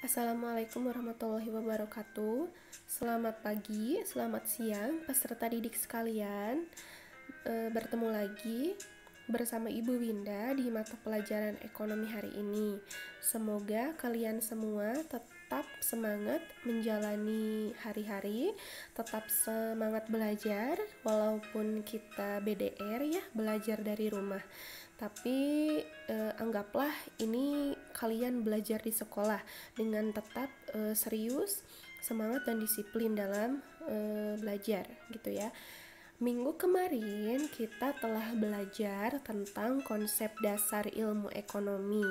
Assalamualaikum warahmatullahi wabarakatuh. Selamat pagi, selamat siang, peserta didik sekalian. Bertemu lagi bersama Ibu Winda di mata pelajaran ekonomi hari ini. Semoga kalian semua tetap semangat menjalani hari-hari, tetap semangat belajar, walaupun kita BDR ya, belajar dari rumah. Tapi anggaplah ini kalian belajar di sekolah dengan tetap serius, semangat dan disiplin dalam belajar gitu ya. Minggu kemarin kita telah belajar tentang konsep dasar ilmu ekonomi,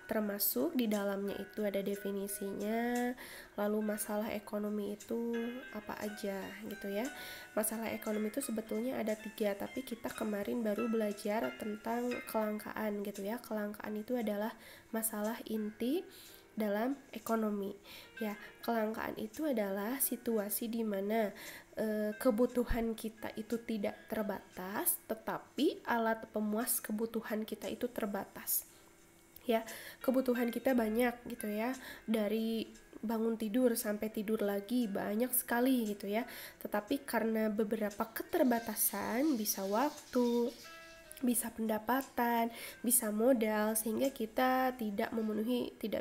termasuk di dalamnya itu ada definisinya, lalu masalah ekonomi itu apa aja gitu ya. Masalah ekonomi itu sebetulnya ada 3, tapi kita kemarin baru belajar tentang kelangkaan gitu ya. Kelangkaan itu adalah masalah inti dalam ekonomi ya. Kelangkaan itu adalah situasi di mana kebutuhan kita itu tidak terbatas, tetapi alat pemuas kebutuhan kita itu terbatas ya. Kebutuhan kita banyak gitu ya, dari bangun tidur sampai tidur lagi banyak sekali gitu ya, tetapi karena beberapa keterbatasan, bisa waktu, bisa pendapatan, bisa modal, sehingga kita tidak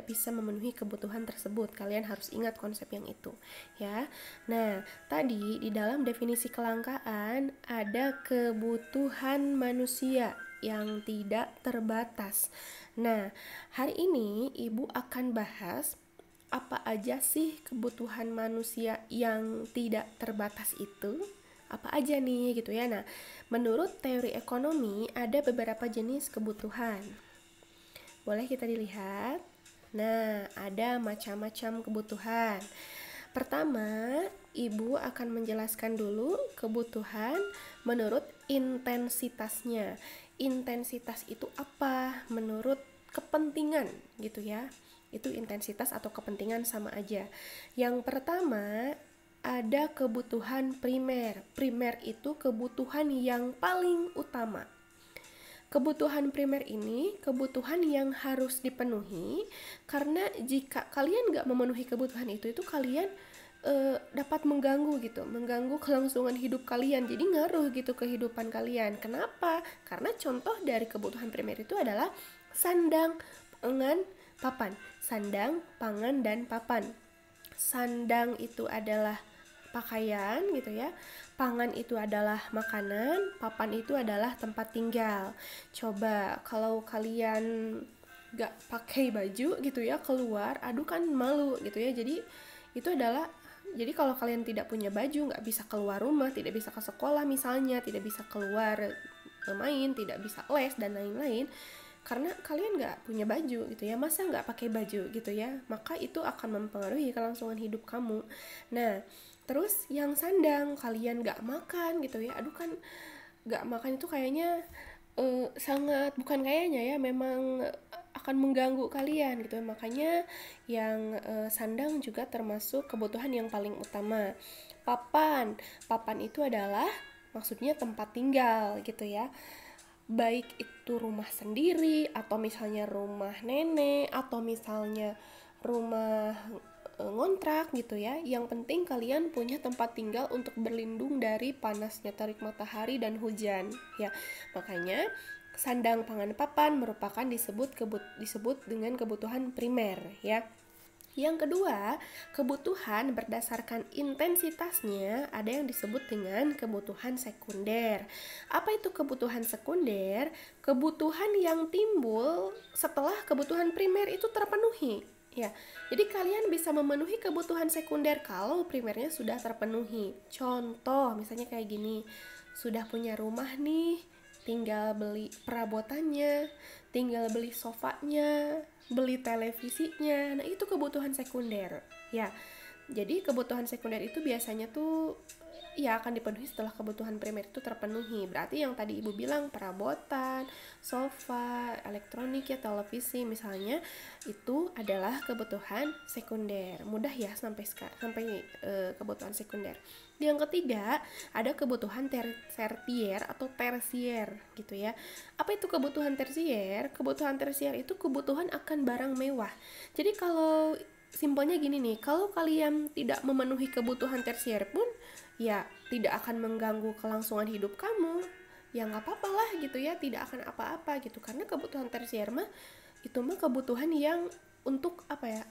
bisa memenuhi kebutuhan tersebut. Kalian harus ingat konsep yang itu ya. Nah, tadi di dalam definisi kelangkaan ada kebutuhan manusia yang tidak terbatas. Nah, hari ini Ibu akan bahas apa aja sih kebutuhan manusia yang tidak terbatas itu. Apa aja nih gitu ya. Nah, menurut teori ekonomi ada beberapa jenis kebutuhan. Boleh kita dilihat? Nah, ada macam-macam kebutuhan. Pertama, Ibu akan menjelaskan dulu kebutuhan menurut intensitasnya. Intensitas itu apa? Menurut kepentingan gitu ya. Itu intensitas atau kepentingan sama aja. Yang pertama, ada kebutuhan primer. Primer itu kebutuhan yang paling utama. Kebutuhan primer ini kebutuhan yang harus dipenuhi, karena jika kalian gak memenuhi kebutuhan itu kalian dapat mengganggu kelangsungan hidup kalian. Jadi ngaruh gitu kehidupan kalian. Kenapa? Karena contoh dari kebutuhan primer itu adalah sandang, pangan, papan. Sandang, pangan, dan papan. Sandang itu adalah pakaian gitu ya. Pangan itu adalah makanan, papan itu adalah tempat tinggal. Coba kalau kalian gak pakai baju gitu ya keluar, aduh kan malu gitu ya. Jadi kalau kalian tidak punya baju, gak bisa keluar rumah, tidak bisa ke sekolah misalnya, tidak bisa keluar main, tidak bisa les dan lain-lain, karena kalian gak punya baju gitu ya. Masa gak pakai baju gitu ya, maka itu akan mempengaruhi kelangsungan hidup kamu. Nah, terus yang sandang, kalian gak makan gitu ya, aduh kan gak makan itu kayaknya sangat, bukan kayaknya ya, memang akan mengganggu kalian gitu. Makanya yang sandang juga termasuk kebutuhan yang paling utama. Papan itu adalah maksudnya tempat tinggal gitu ya, baik itu rumah sendiri atau misalnya rumah nenek atau misalnya rumah ngontrak gitu ya. Yang penting kalian punya tempat tinggal untuk berlindung dari panasnya terik matahari dan hujan ya. Makanya sandang, pangan, papan merupakan disebut dengan kebutuhan primer ya. Yang kedua, kebutuhan berdasarkan intensitasnya ada yang disebut dengan kebutuhan sekunder. Apa itu kebutuhan sekunder? Kebutuhan yang timbul setelah kebutuhan primer itu terpenuhi. Ya, jadi kalian bisa memenuhi kebutuhan sekunder kalau primernya sudah terpenuhi. Contoh, misalnya kayak gini, sudah punya rumah nih, tinggal beli perabotannya, tinggal beli sofanya, beli televisinya. Nah, itu kebutuhan sekunder ya. Jadi kebutuhan sekunder itu biasanya tuh ya akan dipenuhi setelah kebutuhan primer itu terpenuhi. Berarti yang tadi Ibu bilang, perabotan, sofa, elektronik ya, televisi misalnya, itu adalah kebutuhan sekunder. Mudah ya sampai kebutuhan sekunder. Yang ketiga, ada kebutuhan tersier atau tersier gitu ya. Apa itu kebutuhan tersier? Kebutuhan tersier itu kebutuhan akan barang mewah. Jadi kalau simpelnya gini nih, kalau kalian tidak memenuhi kebutuhan tersier pun ya tidak akan mengganggu kelangsungan hidup kamu, ya nggak apa-apa lah gitu ya, tidak akan apa-apa gitu, karena kebutuhan tersier mah itu mah kebutuhan yang untuk apa ya,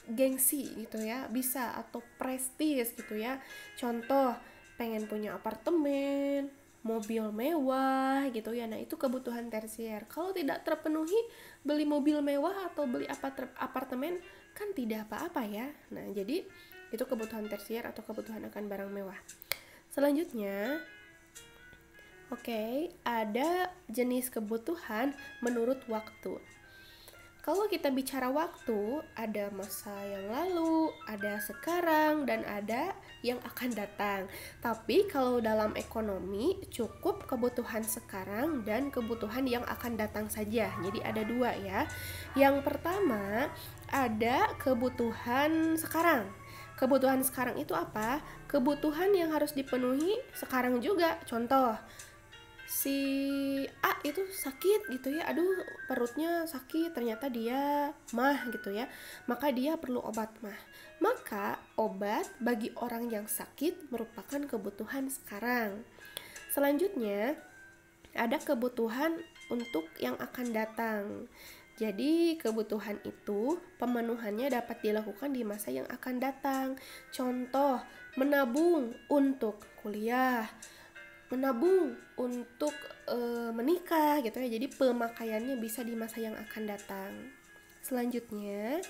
gengsi gitu ya, bisa, atau prestis gitu ya. Contoh, pengen punya apartemen, mobil mewah gitu ya, nah itu kebutuhan tersier. Kalau tidak terpenuhi, beli mobil mewah atau beli apartemen kan tidak apa-apa ya. Nah jadi itu kebutuhan tersier atau kebutuhan akan barang mewah. Selanjutnya, oke, ada jenis kebutuhan menurut waktu. Kalau kita bicara waktu, ada masa yang lalu, ada sekarang, dan ada yang akan datang. Tapi kalau dalam ekonomi, cukup kebutuhan sekarang dan kebutuhan yang akan datang saja. Jadi ada dua ya. Yang pertama, ada kebutuhan sekarang. Kebutuhan sekarang itu apa? Kebutuhan yang harus dipenuhi sekarang juga. Contoh, si A itu sakit gitu ya, aduh perutnya sakit, ternyata dia mah gitu ya, maka dia perlu obat mah. Maka obat bagi orang yang sakit merupakan kebutuhan sekarang. Selanjutnya ada kebutuhan untuk yang akan datang. Jadi kebutuhan itu pemenuhannya dapat dilakukan di masa yang akan datang. Contoh, menabung untuk kuliah, menabung untuk menikah gitu ya. Jadi pemakaiannya bisa di masa yang akan datang. Selanjutnya,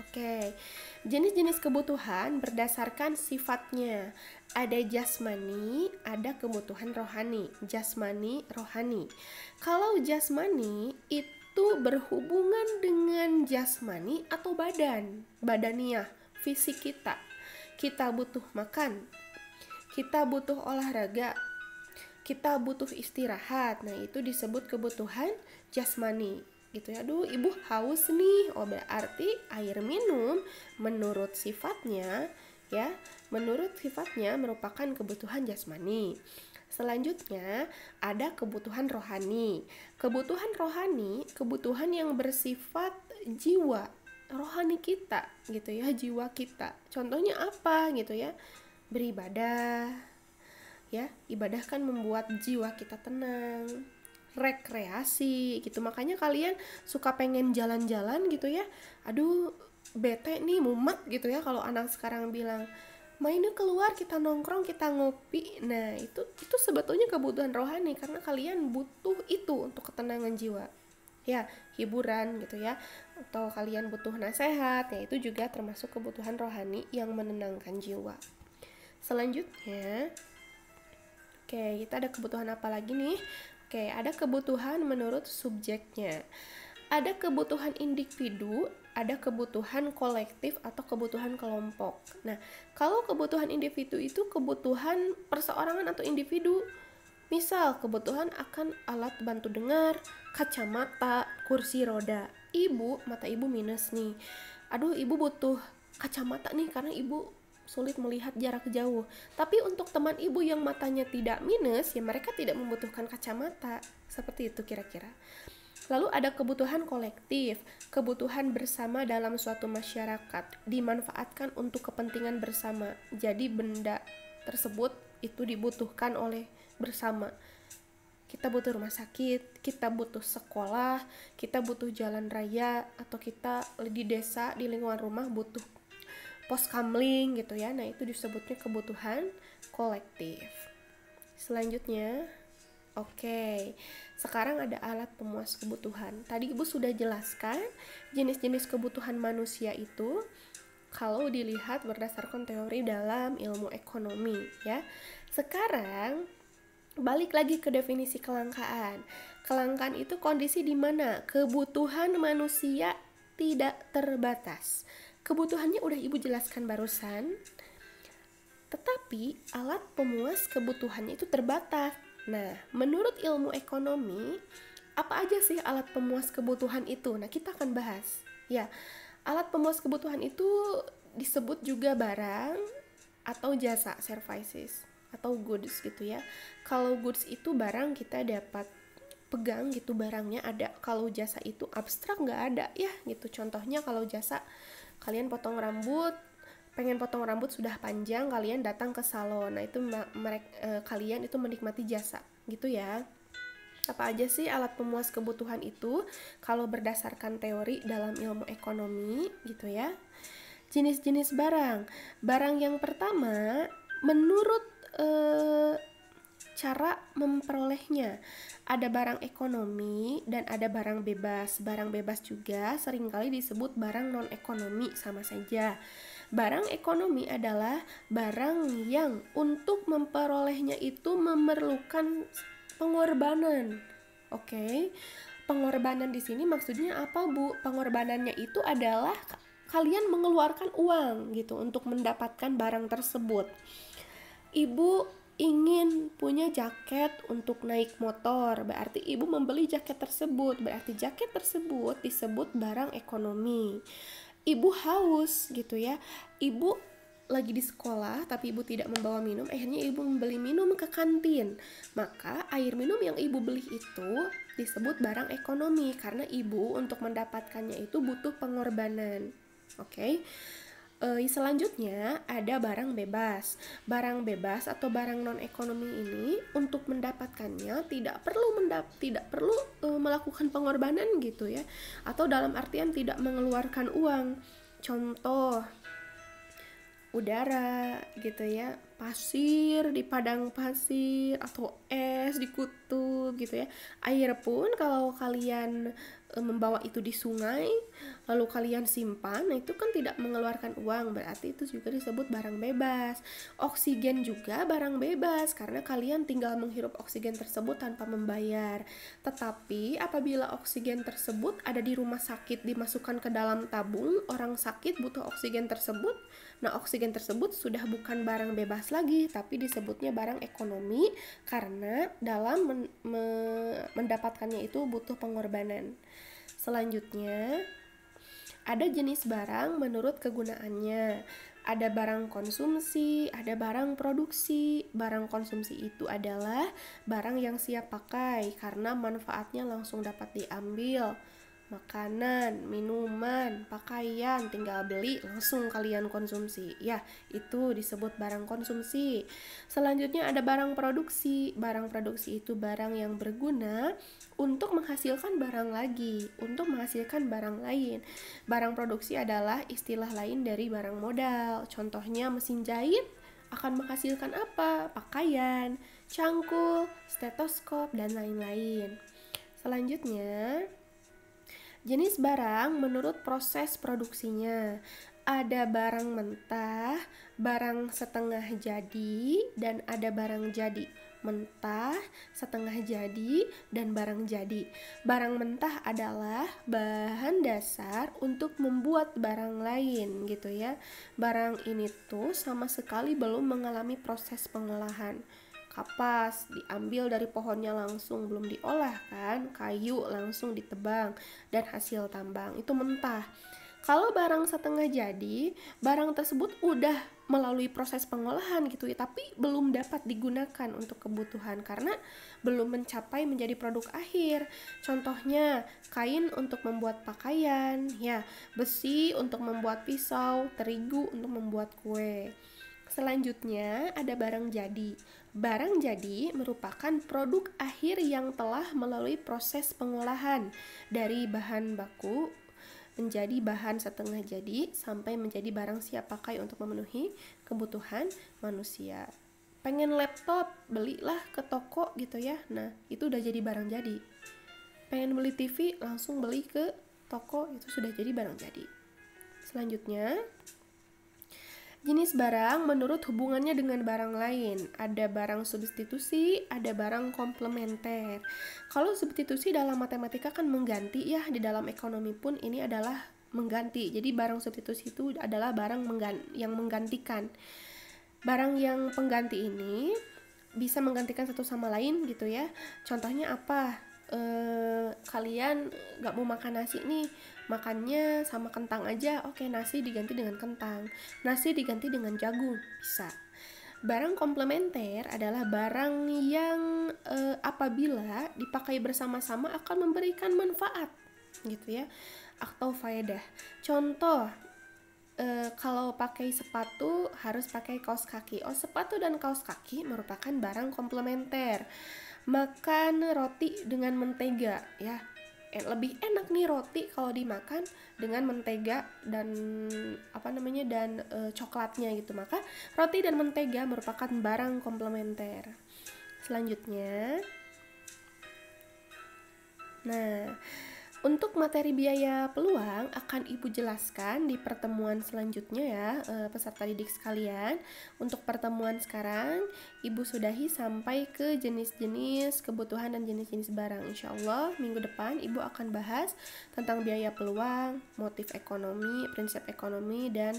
oke, jenis-jenis kebutuhan berdasarkan sifatnya. Ada jasmani, ada kebutuhan rohani. Jasmani, rohani. Kalau jasmani itu berhubungan dengan jasmani atau badan, badaniah, fisik kita. Kita butuh makan, kita butuh olahraga, kita butuh istirahat. Nah, itu disebut kebutuhan jasmani gitu ya. Aduh, ibu haus nih. Oh, berarti air minum menurut sifatnya ya, menurut sifatnya merupakan kebutuhan jasmani. Selanjutnya, ada kebutuhan rohani. Kebutuhan rohani, kebutuhan yang bersifat jiwa, rohani kita gitu ya, jiwa kita. Contohnya apa gitu ya? Beribadah ya, ibadah kan membuat jiwa kita tenang, rekreasi gitu. Makanya kalian suka pengen jalan-jalan gitu ya, aduh bete nih, mumet gitu ya, kalau anak sekarang bilang mainnya keluar, kita nongkrong, kita ngopi. Nah itu sebetulnya kebutuhan rohani, karena kalian butuh itu untuk ketenangan jiwa ya, hiburan gitu ya, atau kalian butuh nasihat, ya itu juga termasuk kebutuhan rohani yang menenangkan jiwa. Selanjutnya, oke, kita ada kebutuhan apa lagi nih? Oke, ada kebutuhan menurut subjeknya. Ada kebutuhan individu, ada kebutuhan kolektif atau kebutuhan kelompok. Nah, kalau kebutuhan individu itu kebutuhan perseorangan atau individu. Misal, kebutuhan akan alat bantu dengar, kacamata, kursi roda. Ibu, mata ibu minus nih. Aduh, ibu butuh kacamata nih karena ibu sulit melihat jarak jauh. Tapi untuk teman ibu yang matanya tidak minus, ya mereka tidak membutuhkan kacamata. Seperti itu kira-kira. Lalu ada kebutuhan kolektif, kebutuhan bersama dalam suatu masyarakat, dimanfaatkan untuk kepentingan bersama. Jadi benda tersebut itu dibutuhkan oleh bersama. Kita butuh rumah sakit, kita butuh sekolah, kita butuh jalan raya, atau kita di desa, di lingkungan rumah butuh pos kamling gitu ya. Nah itu disebutnya kebutuhan kolektif. Selanjutnya, oke, sekarang ada alat pemuas kebutuhan. Tadi ibu sudah jelaskan jenis-jenis kebutuhan manusia itu kalau dilihat berdasarkan teori dalam ilmu ekonomi ya. Sekarang balik lagi ke definisi kelangkaan. Kelangkaan itu kondisi di mana kebutuhan manusia tidak terbatas. Kebutuhannya udah ibu jelaskan barusan, tetapi alat pemuas kebutuhannya itu terbatas. Nah, menurut ilmu ekonomi, apa aja sih alat pemuas kebutuhan itu? Nah, kita akan bahas. Ya, alat pemuas kebutuhan itu disebut juga barang atau jasa, services, atau goods gitu ya. Kalau goods itu barang, kita dapat pegang gitu barangnya ada. Kalau jasa itu abstrak nggak ada ya gitu. Contohnya kalau jasa, kalian potong rambut, pengen potong rambut sudah panjang, kalian datang ke salon. Nah itu kalian itu menikmati jasa gitu ya. Apa aja sih alat pemuas kebutuhan itu kalau berdasarkan teori dalam ilmu ekonomi gitu ya. Jenis-jenis barang. Barang yang pertama, menurut cara memperolehnya, ada barang ekonomi dan ada barang bebas. Barang bebas juga seringkali disebut barang non-ekonomi, sama saja. Barang ekonomi adalah barang yang untuk memperolehnya itu memerlukan pengorbanan. Oke. Pengorbanan di sini maksudnya apa, Bu? Pengorbanannya itu adalah kalian mengeluarkan uang gitu untuk mendapatkan barang tersebut. Ibu ingin punya jaket untuk naik motor, berarti ibu membeli jaket tersebut, berarti jaket tersebut disebut barang ekonomi. Ibu haus gitu ya, ibu lagi di sekolah tapi ibu tidak membawa minum, akhirnya ibu membeli minum ke kantin, maka air minum yang ibu beli itu disebut barang ekonomi karena ibu untuk mendapatkannya itu butuh pengorbanan. Oke. Selanjutnya ada barang bebas. Barang bebas atau barang non ekonomi ini untuk mendapatkannya tidak perlu melakukan pengorbanan gitu ya, atau dalam artian tidak mengeluarkan uang. Contoh, udara gitu ya, pasir di padang pasir atau es di kutub gitu ya. Air pun kalau kalian membawa itu di sungai lalu kalian simpan, nah itu kan tidak mengeluarkan uang, berarti itu juga disebut barang bebas. Oksigen juga barang bebas karena kalian tinggal menghirup oksigen tersebut tanpa membayar. Tetapi apabila oksigen tersebut ada di rumah sakit dimasukkan ke dalam tabung, orang sakit butuh oksigen tersebut, nah oksigen tersebut sudah bukan barang bebas lagi tapi disebutnya barang ekonomi karena dalam mendapatkannya itu butuh pengorbanan. Selanjutnya ada jenis barang menurut kegunaannya. Ada barang konsumsi, ada barang produksi. Barang konsumsi itu adalah barang yang siap pakai karena manfaatnya langsung dapat diambil. Makanan, minuman, pakaian, tinggal beli langsung kalian konsumsi. Ya, itu disebut barang konsumsi. Selanjutnya ada barang produksi. Barang produksi itu barang yang berguna untuk menghasilkan barang lagi, untuk menghasilkan barang lain. Barang produksi adalah istilah lain dari barang modal. Contohnya mesin jahit akan menghasilkan apa? Pakaian, cangkul, stetoskop, dan lain-lain. Selanjutnya, jenis barang menurut proses produksinya. Ada barang mentah, barang setengah jadi, dan ada barang jadi. Mentah, setengah jadi, dan barang jadi. Barang mentah adalah bahan dasar untuk membuat barang lain gitu ya. Barang ini tuh sama sekali belum mengalami proses pengolahan. Kapas diambil dari pohonnya langsung, belum diolah kan, kayu langsung ditebang dan hasil tambang, itu mentah. Kalau barang setengah jadi, barang tersebut udah melalui proses pengolahan gitu ya, tapi belum dapat digunakan untuk kebutuhan karena belum mencapai menjadi produk akhir. Contohnya kain untuk membuat pakaian, ya, besi untuk membuat pisau, terigu untuk membuat kue. Selanjutnya ada barang jadi. Barang jadi merupakan produk akhir yang telah melalui proses pengolahan dari bahan baku menjadi bahan setengah jadi sampai menjadi barang siap pakai untuk memenuhi kebutuhan manusia. Pengen laptop, belilah ke toko gitu ya. Nah, itu udah jadi barang jadi. Pengen beli TV, langsung beli ke toko, itu sudah jadi barang jadi. Selanjutnya, jenis barang menurut hubungannya dengan barang lain. Ada barang substitusi, ada barang komplementer. Kalau substitusi dalam matematika kan mengganti ya, di dalam ekonomi pun ini adalah mengganti. Jadi barang substitusi itu adalah barang yang menggantikan. Barang yang pengganti ini bisa menggantikan satu sama lain gitu ya. Contohnya apa? Kalian gak mau makan nasi nih, makannya sama kentang aja, oke, nasi diganti dengan kentang, nasi diganti dengan jagung, bisa. Barang komplementer adalah barang yang apabila dipakai bersama-sama akan memberikan manfaat gitu ya, atau faedah. Contoh, kalau pakai sepatu harus pakai kaos kaki. Sepatu dan kaos kaki merupakan barang komplementer. Makan roti dengan mentega ya, lebih enak nih roti kalau dimakan dengan mentega dan coklatnya gitu. Maka roti dan mentega merupakan barang komplementer. Selanjutnya, nah, untuk materi biaya peluang akan Ibu jelaskan di pertemuan selanjutnya ya, peserta didik sekalian. Untuk pertemuan sekarang, Ibu sudahi sampai ke jenis-jenis kebutuhan dan jenis-jenis barang. Insya Allah minggu depan Ibu akan bahas tentang biaya peluang, motif ekonomi, prinsip ekonomi, dan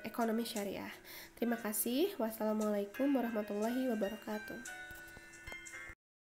ekonomi syariah. Terima kasih. Wassalamualaikum warahmatullahi wabarakatuh.